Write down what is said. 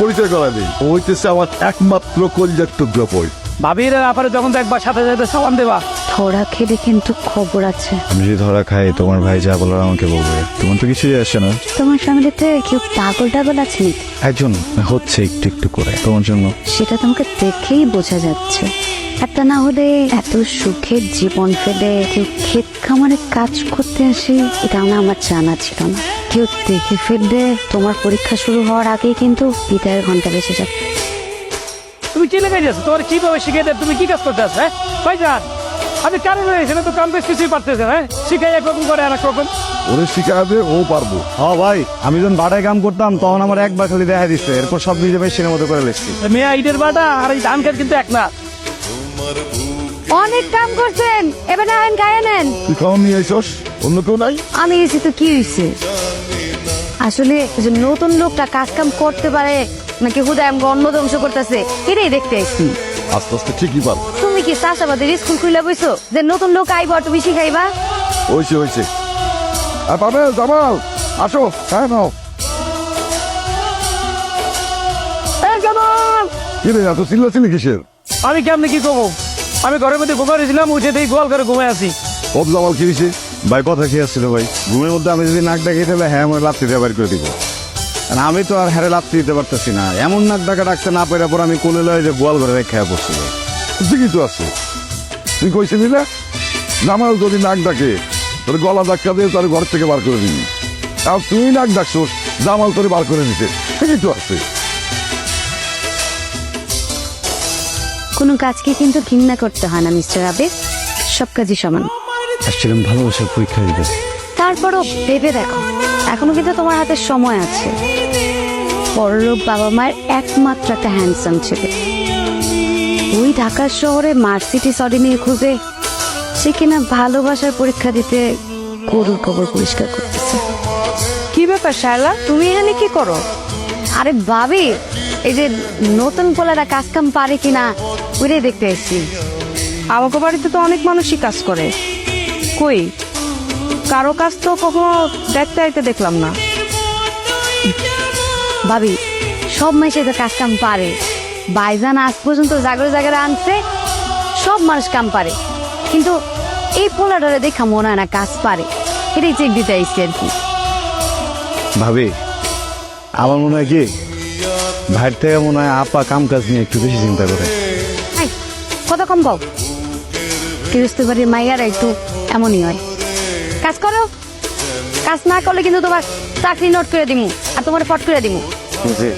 পরিচয় করা দিই। ও হইতেছে আমার একমাত্র কলিজার টুকরো পই। ভাবির ব্যাপারে যখন দেখবা সাথে সাথে সালাম দেবা। ধরা খেলে কিন্তু খবর আছে। আমি যদি ধরা খাই তোমার ভাই যা বলার আমাকে বলবে, তোমার তো কিছুই আসে না। তোমার ফ্যামিলিতে কেউ পাগল টাগল আছে নাকি? একজন হচ্ছে একটু একটু করে তোমার জন্য। সেটা তোমাকে দেখেই বোঝা যাচ্ছে। একটা না হলে এত সুখের জীবন ফেলে কেউ ক্ষেত খামারে কাজ করতে আসে, এটা আমার জানা ছিল না। কেউ দেখে ফেললে তোমার পরীক্ষা শুরু হওয়ার আগেই কিন্তু বিদায়ের ঘন্টা বেঁচে যাবে। তুমি কি লেগে যাচ্ছ? তোমার কিভাবে শিখিয়ে দেয়? তুমি কি কাজ করতে আসো? হ্যাঁ ভাইজান, আমি কারণ রয়েছে না তো কাম বেশ কিছুই পারতেছে। হ্যাঁ শিখাই একরকম করে আর একরকম। ওরে শিখাবে, ও পারবো। হ্যাঁ ভাই, আমি যখন বাটায় কাম করতাম তখন আমার একবার খালি দেখা দিচ্ছে, এরপর সব নিজে মেশিনের মতো করে লেছি। মেয়া ইটের বাটা আর এই ধান খেত কিন্তু এক না। অনেক কাম করছেন, এবার না গায়ে নেন। তুই খাওয়া নিয়ে আইসস, অন্য কেউ নাই? আমি এসে তো কি হয়েছে? আসলে যে নতুন লোকটা কাজ কাম করতে পারে নাকি হুদায় আমাকে অন্ন ধ্বংস করতেছে এটাই দেখতে আসছি। আস্তে আস্তে ঠিকই পার। তুমি কি চাষাবাদের স্কুল খুলে বইছো যে নতুন লোক আইব আর তুমি শিখাইবা? হয়েছে হয়েছে। আর পাবে জামাল, আসো। হ্যাঁ নাও। এই জামাল, কি রে এত চিল্লাচিল্লি কিসের? আমি কেমনি কি করবো? আমি ঘরের মধ্যে ঘুমাইছিলাম, উঠে দিয়ে গোয়াল করে ঘুমাই আছি। ও জামাল কি হয়েছে? ভাই কথা কি আসছিল ভাই, ঘুমের মধ্যে আমি যদি নাক ডাকি তাহলে হ্যাঁ আমার লাত্তি দিয়ে বাড়ি করে দিব। আর আমি তো আর হ্যারে লাত্তি দিতে পারতেছি না, এমন নাক ডাকা ডাকতে না পেরে পর আমি কোলে লয়ে যে গোয়াল ঘরে রেখে পড়ছিল। ঠিকই তো আছে। তুই কইছিলি না জামাল যদি নাক ডাকে তোর গলা ধাক্কা দিয়ে তোর ঘর থেকে বার করে দিবি। আর তুই নাক ডাকছোস, জামাল তোরে বার করে দিতে। ঠিকই তো আছে। কোনো কাজকে কিন্তু ঘৃণা করতে হয় না মিস্টার আবির, সব কাজই সমান। আসছিলাম ভালোবাসার পরীক্ষা দিতে। তারপরও ভেবে দেখো, এখনো কিন্তু তোমার হাতে সময় আছে। বড়লোক বাবা মায়ের একমাত্র একটা হ্যান্ডসাম ছেলে, ওই ঢাকার শহরে মার্সিডিজ অডি নিয়ে ঘুরবে, সে কিনা ভালোবাসার পরীক্ষা দিতে গরুর কবর পরিষ্কার করতেছে। কি ব্যাপার শায়লা, তুমি এখানে কি করো? আরে ভাবি, এই যে নতুন পোলারা কাজ কাম পারে কিনা ওইটাই দেখতে এসেছি। আমাকে বাড়িতে তো অনেক মানুষই কাজ করে, কই কারো কাজ তো কখনো দেখতে আইতে দেখলাম না। ভাবি, সব মাসে তো কাজ কাম পারে। বাইজান আজ পর্যন্ত জাগরে জাগরে আনছে, সব মানুষ কাম পারে, কিন্তু এই পোলাটারে দেখা মনে হয় না কাজ পারে। এটাই চেক দিতে আইসি আর কি। ভাবি আমার মনে হয় কি ভাইয়ের থেকে মনে হয় আপা কাম কাজ নিয়ে একটু বেশি চিন্তা করে। এই, কত কম পাও? গৃহস্থ বাড়ির মাইয়ারা একটু এমনই হয়। কাজ করো, কাজ না করলে কিন্তু তোমার চাকরি নোট করে দিমু আর তোমার ফট করে দিমু। জি